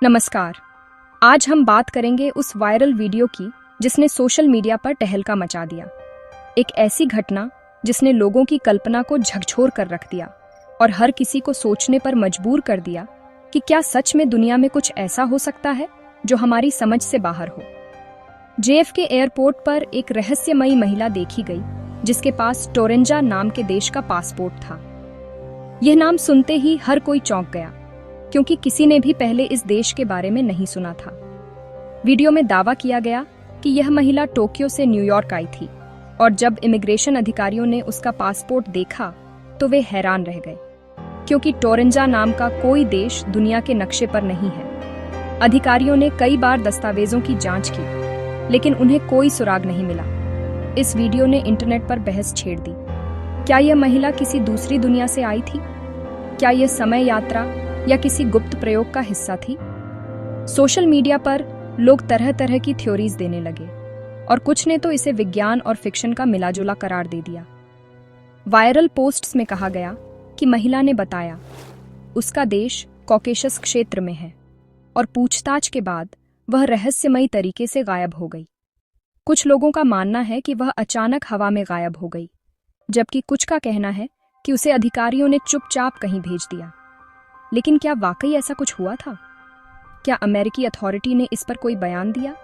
नमस्कार। आज हम बात करेंगे उस वायरल वीडियो की जिसने सोशल मीडिया पर तहलका मचा दिया। एक ऐसी घटना जिसने लोगों की कल्पना को झकझोर कर रख दिया और हर किसी को सोचने पर मजबूर कर दिया कि क्या सच में दुनिया में कुछ ऐसा हो सकता है जो हमारी समझ से बाहर हो। JFK एयरपोर्ट पर एक रहस्यमयी महिला देखी गई जिसके पास टोरेंजा नाम के देश का पासपोर्ट था। यह नाम सुनते ही हर कोई चौंक गया क्योंकि किसी ने भी पहले इस देश के बारे में नहीं सुना था। वीडियो में दावा किया गया कि यह महिला टोक्यो से न्यूयॉर्क आई थी और जब इमिग्रेशन अधिकारियों ने उसका पासपोर्ट देखा तो वे हैरान रह गए क्योंकि टोरेंजा नाम का कोई देश दुनिया के नक्शे पर नहीं है। अधिकारियों ने कई बार दस्तावेजों की जांच की लेकिन उन्हें कोई सुराग नहीं मिला। इस वीडियो ने इंटरनेट पर बहस छेड़ दी। क्या यह महिला किसी दूसरी दुनिया से आई थी? क्या यह समय यात्रा या किसी गुप्त प्रयोग का हिस्सा थी? सोशल मीडिया पर लोग तरह तरह की थ्योरीज देने लगे और कुछ ने तो इसे विज्ञान और फिक्शन का मिलाजुला करार दे दिया। वायरल पोस्ट्स में कहा गया कि महिला ने बताया उसका देश कॉकेशस क्षेत्र में है और पूछताछ के बाद वह रहस्यमयी तरीके से गायब हो गई। कुछ लोगों का मानना है कि वह अचानक हवा में गायब हो गई, जबकि कुछ का कहना है कि उसे अधिकारियों ने चुपचाप कहीं भेज दिया। लेकिन क्या वाकई ऐसा कुछ हुआ था? क्या अमेरिकी अथॉरिटी ने इस पर कोई बयान दिया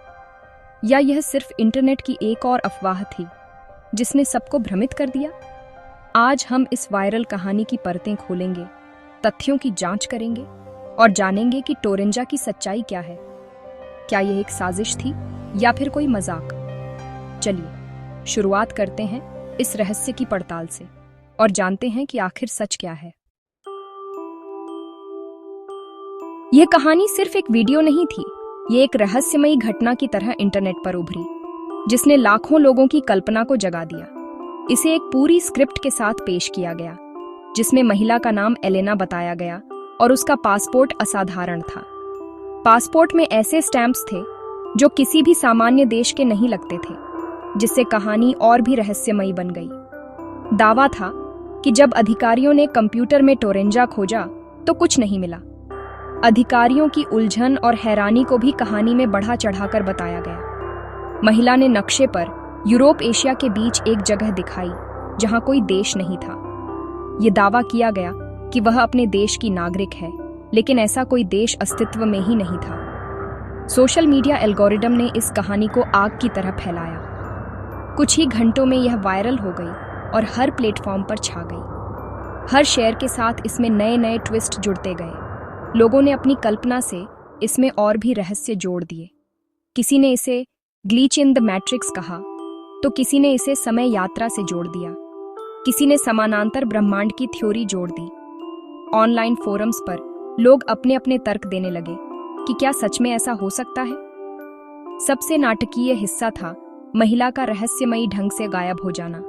या यह सिर्फ इंटरनेट की एक और अफवाह थी जिसने सबको भ्रमित कर दिया? आज हम इस वायरल कहानी की परतें खोलेंगे, तथ्यों की जांच करेंगे और जानेंगे कि टोरेंजा की सच्चाई क्या है। क्या यह एक साजिश थी या फिर कोई मजाक? चलिए शुरुआत करते हैं इस रहस्य की पड़ताल से और जानते हैं कि आखिर सच क्या है। यह कहानी सिर्फ एक वीडियो नहीं थी, ये एक रहस्यमयी घटना की तरह इंटरनेट पर उभरी जिसने लाखों लोगों की कल्पना को जगा दिया। इसे एक पूरी स्क्रिप्ट के साथ पेश किया गया जिसमें महिला का नाम एलेना बताया गया और उसका पासपोर्ट असाधारण था। पासपोर्ट में ऐसे स्टैंप्स थे जो किसी भी सामान्य देश के नहीं लगते थे, जिससे कहानी और भी रहस्यमयी बन गई। दावा था कि जब अधिकारियों ने कंप्यूटर में टोरेंजा खोजा तो कुछ नहीं मिला। अधिकारियों की उलझन और हैरानी को भी कहानी में बढ़ा चढ़ाकर बताया गया। महिला ने नक्शे पर यूरोप एशिया के बीच एक जगह दिखाई जहां कोई देश नहीं था। ये दावा किया गया कि वह अपने देश की नागरिक है, लेकिन ऐसा कोई देश अस्तित्व में ही नहीं था। सोशल मीडिया एल्गोरिदम ने इस कहानी को आग की तरह फैलाया। कुछ ही घंटों में यह वायरल हो गई और हर प्लेटफॉर्म पर छा गई। हर शेयर के साथ इसमें नए नए ट्विस्ट जुड़ते गए। लोगों ने अपनी कल्पना से इसमें और भी रहस्य जोड़ दिए। किसी ने इसे ग्लिच इन द मैट्रिक्स कहा तो किसी ने इसे समय यात्रा से जोड़ दिया। किसी ने समानांतर ब्रह्मांड की थ्योरी जोड़ दी। ऑनलाइन फोरम्स पर लोग अपने अपने तर्क देने लगे कि क्या सच में ऐसा हो सकता है। सबसे नाटकीय हिस्सा था महिला का रहस्यमयी ढंग से गायब हो जाना।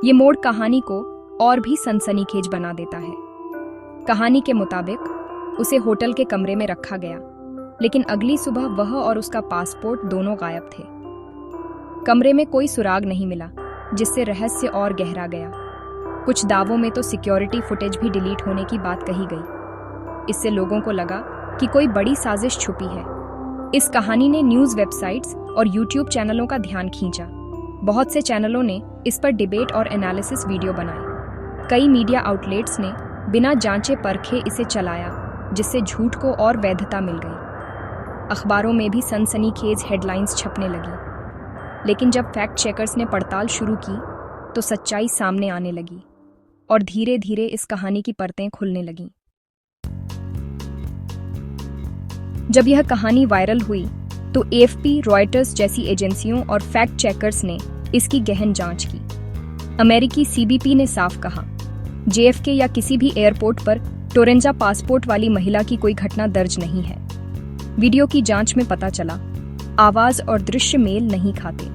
ये मोड़ कहानी को और भी सनसनीखेज बना देता है। कहानी के मुताबिक उसे होटल के कमरे में रखा गया, लेकिन अगली सुबह वह और उसका पासपोर्ट दोनों गायब थे। कमरे में कोई सुराग नहीं मिला, जिससे रहस्य और गहरा गया। कुछ दावों में तो सिक्योरिटी फुटेज भी डिलीट होने की बात कही गई। इससे लोगों को लगा कि कोई बड़ी साजिश छुपी है। इस कहानी ने न्यूज़ वेबसाइट्स और यूट्यूब चैनलों का ध्यान खींचा। बहुत से चैनलों ने इस पर डिबेट और एनालिसिस वीडियो बनाए। कई मीडिया आउटलेट्स ने बिना जांचे परखे इसे चलाया, जिससे झूठ को और वैधता मिल गई। अखबारों में भी सनसनीखेज हेडलाइंस छपने लगी। लेकिन जब फैक्ट चेकर्स ने पड़ताल शुरू की तो सच्चाई सामने आने लगी और धीरे धीरे इस कहानी की परतें खुलने लगीं। जब यह कहानी वायरल हुई तो AFP, रॉयटर्स जैसी एजेंसियों और फैक्ट चेकर्स ने इसकी गहन जांच की। अमेरिकी CBP ने साफ कहा, JFK या किसी भी एयरपोर्ट पर टोरेंजा पासपोर्ट वाली महिला की कोई घटना दर्ज नहीं है। वीडियो की जांच में पता चला आवाज और दृश्य मेल नहीं खाते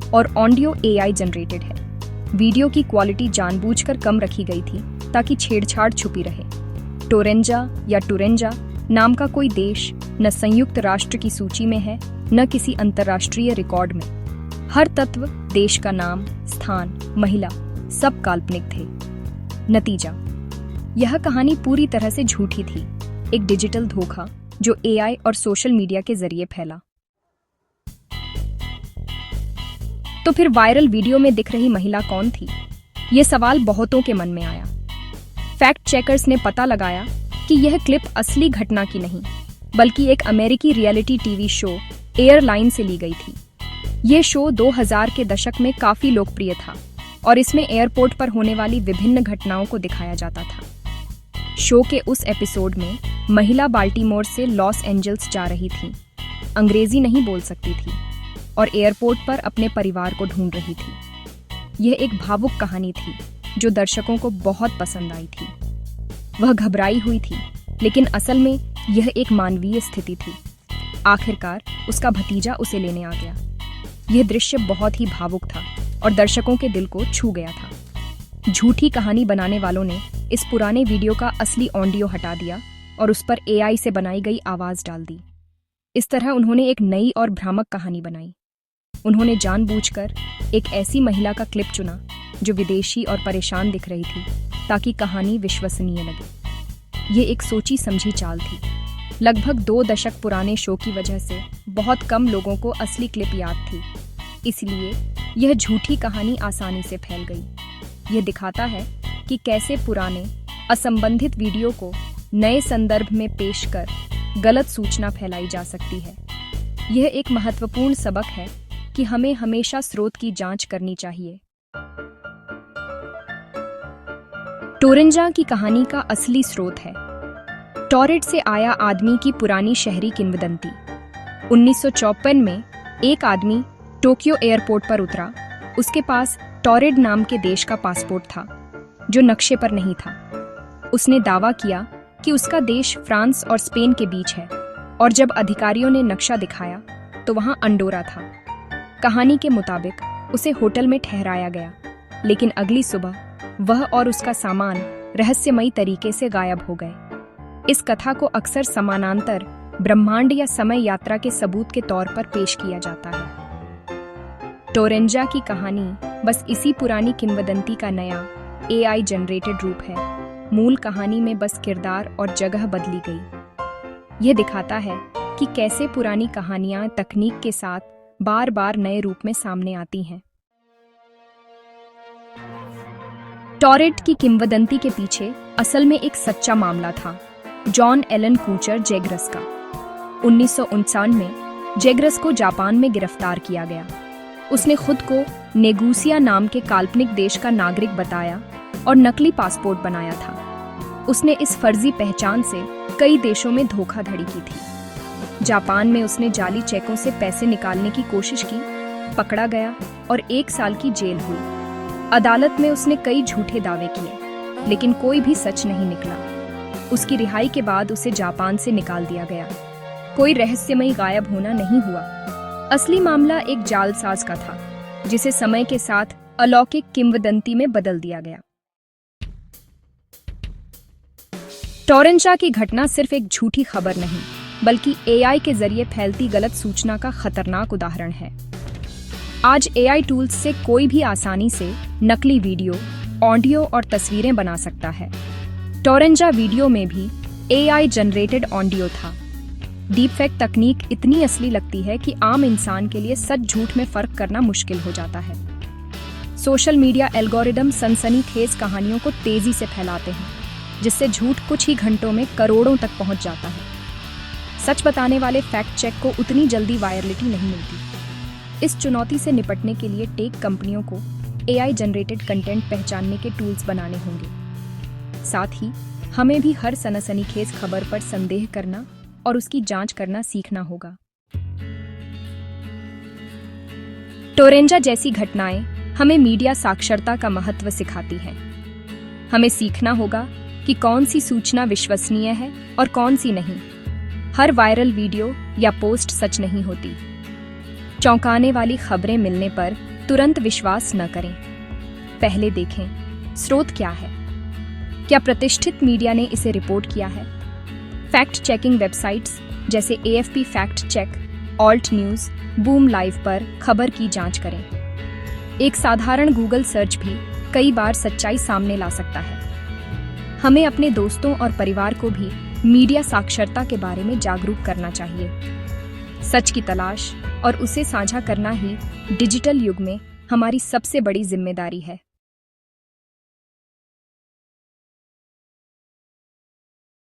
और ऑडियो AI जनरेटेड है। वीडियो की क्वालिटी जानबूझकर कम रखी गई थी ताकि छेड़छाड़ छुपी रहे। टोरेंजा या टुरेंजा नाम का कोई देश न संयुक्त राष्ट्र की सूची में है, न किसी अंतर्राष्ट्रीय रिकॉर्ड में। हर तत्व, देश का नाम, स्थान, महिला, सब काल्पनिक थे। नतीजा, यह कहानी पूरी तरह से झूठी थी। एक डिजिटल धोखा जो एआई और सोशल मीडिया के जरिए फैला। तो फिर वायरल वीडियो में दिख रही महिला कौन थी? ये सवाल बहुतों के मन में आया। फैक्ट चेकर्स ने पता लगाया कि यह क्लिप असली घटना की नहीं, बल्कि एक अमेरिकी रियलिटी टीवी शो एयरलाइन से ली गई थी। यह शो 2000 के दशक में काफी लोकप्रिय था और इसमें एयरपोर्ट पर होने वाली विभिन्न घटनाओं को दिखाया जाता था। शो के उस एपिसोड में महिला बाल्टीमोर से लॉस एंजल्स जा रही थी, अंग्रेजी नहीं बोल सकती थी और एयरपोर्ट पर अपने परिवार को ढूंढ रही थी। यह एक भावुक कहानी थी जो दर्शकों को बहुत पसंद आई थी। वह घबराई हुई थी, लेकिन असल में यह एक मानवीय स्थिति थी। आखिरकार उसका भतीजा उसे लेने आ गया। यह दृश्य बहुत ही भावुक था और दर्शकों के दिल को छू गया था। झूठी कहानी बनाने वालों ने इस पुराने वीडियो का असली ऑडियो हटा दिया और उस पर एआई से बनाई गई आवाज डाल दी। इस तरह उन्होंने एक नई और भ्रामक कहानी बनाई। उन्होंने जानबूझकर एक ऐसी महिला का क्लिप चुना जो विदेशी और परेशान दिख रही थी, ताकि कहानी विश्वसनीय लगे। ये एक सोची समझी चाल थी। लगभग 2 दशक पुराने शो की वजह से बहुत कम लोगों को असली क्लिप याद थी, इसलिए यह झूठी कहानी आसानी से फैल गई। यह दिखाता है कि कैसे पुराने असंबंधित वीडियो को नए संदर्भ में पेश कर गलत सूचना फैलाई जा सकती है। यह एक महत्वपूर्ण सबक है कि हमें हमेशा स्रोत की जांच करनी चाहिए। टोरेंजा की कहानी का असली स्रोत है। टॉरेट से आया आदमी की पुरानी शहरी किंवदंती। 1954 में एक आदमी टोक्यो एयरपोर्ट पर उतरा। उसके पास टॉरेट नाम के देश का पासपोर्ट था, जो नक्शे पर नहीं था। उसने दावा किया कि उसका देश फ्रांस और स्पेन के बीच है, और जब अधिकारियों ने नक्शा दिखाया तो वहां अंडोरा था। कहानी के मुताबिक उसे होटल में ठहराया गया, लेकिन अगली सुबह वह और उसका सामान रहस्यमयी तरीके से गायब हो गए। इस कथा को अक्सर समानांतर ब्रह्मांड या समय यात्रा के सबूत के तौर पर पेश किया जाता है। टोरेंजा की कहानी बस इसी पुरानी किंवदंती का नया एआई जनरेटेड रूप है। मूल कहानी में बस किरदार और जगह बदली गई। यह दिखाता है कि कैसे पुरानी कहानियां तकनीक के साथ बार बार नए रूप में सामने आती हैं। टॉरेट की किंवदंती के पीछे असल में एक सच्चा मामला था, जॉन एलन कूचर जेग्रस का। 1959 में जेग्रस को जापान में गिरफ्तार किया गया। उसने खुद को नेगुसिया नाम के काल्पनिक देश का नागरिक बताया और नकली पासपोर्ट बनाया था। उसने इस फर्जी पहचान से कई देशों में धोखाधड़ी की थी। जापान में उसने जाली चेकों से पैसे निकालने की कोशिश की, पकड़ा गया और 1 साल की जेल हुई। अदालत में उसने कई झूठे दावे किए, लेकिन कोई भी सच नहीं निकला। उसकी रिहाई के बाद उसे जापान से निकाल दिया गया। कोई रहस्यमयी गायब होना नहीं हुआ। असली मामला एक जालसाज का था, जिसे समय के साथ अलौकिक किंवदंती में बदल दिया गया। टोरेंजा की घटना सिर्फ एक झूठी खबर नहीं, बल्कि एआई के जरिए फैलती गलत सूचना का खतरनाक उदाहरण है। आज एआई टूल्स से कोई भी आसानी से नकली वीडियो, ऑडियो और तस्वीरें बना सकता है। टोरेंजा वीडियो में भी एआई जनरेटेड ऑडियो था। डीपफेक तकनीक इतनी असली लगती है कि आम इंसान के लिए सच झूठ में फर्क करना मुश्किल हो जाता है। सोशल मीडिया एल्गोरिदम सनसनीखेज कहानियों को तेजी से फैलाते हैं, जिससे झूठ कुछ ही घंटों में करोड़ों तक पहुंच जाता है। सच बताने वाले फैक्ट चेक को उतनी जल्दी वायरलिटी नहीं मिलती। इस चुनौती से निपटने के लिए टेक कंपनियों को एआई जनरेटेड कंटेंट पहचानने के टूल्स बनाने होंगे। साथ ही हमें भी हर सनसनीखेज खबर पर संदेह करना और उसकी जांच करना सीखना होगा। टोरेंजा जैसी घटनाएं हमें मीडिया साक्षरता का महत्व सिखाती हैं। हमें सीखना होगा कि कौन सी सूचना विश्वसनीय है और कौन सी नहीं। हर वायरल वीडियो या पोस्ट सच नहीं होती। चौंकाने वाली खबरें मिलने पर तुरंत विश्वास न करें। पहले देखें स्रोत क्या है, क्या प्रतिष्ठित मीडिया ने इसे रिपोर्ट किया है। फैक्ट चेकिंग वेबसाइट्स जैसे AFP fact check, alt news, boom live पर खबर की जांच करें। एक साधारण गूगल सर्च भी कई बार सच्चाई सामने ला सकता है। हमें अपने दोस्तों और परिवार को भी मीडिया साक्षरता के बारे में जागरूक करना चाहिए। सच की तलाश और उसे साझा करना ही डिजिटल युग में हमारी सबसे बड़ी जिम्मेदारी है।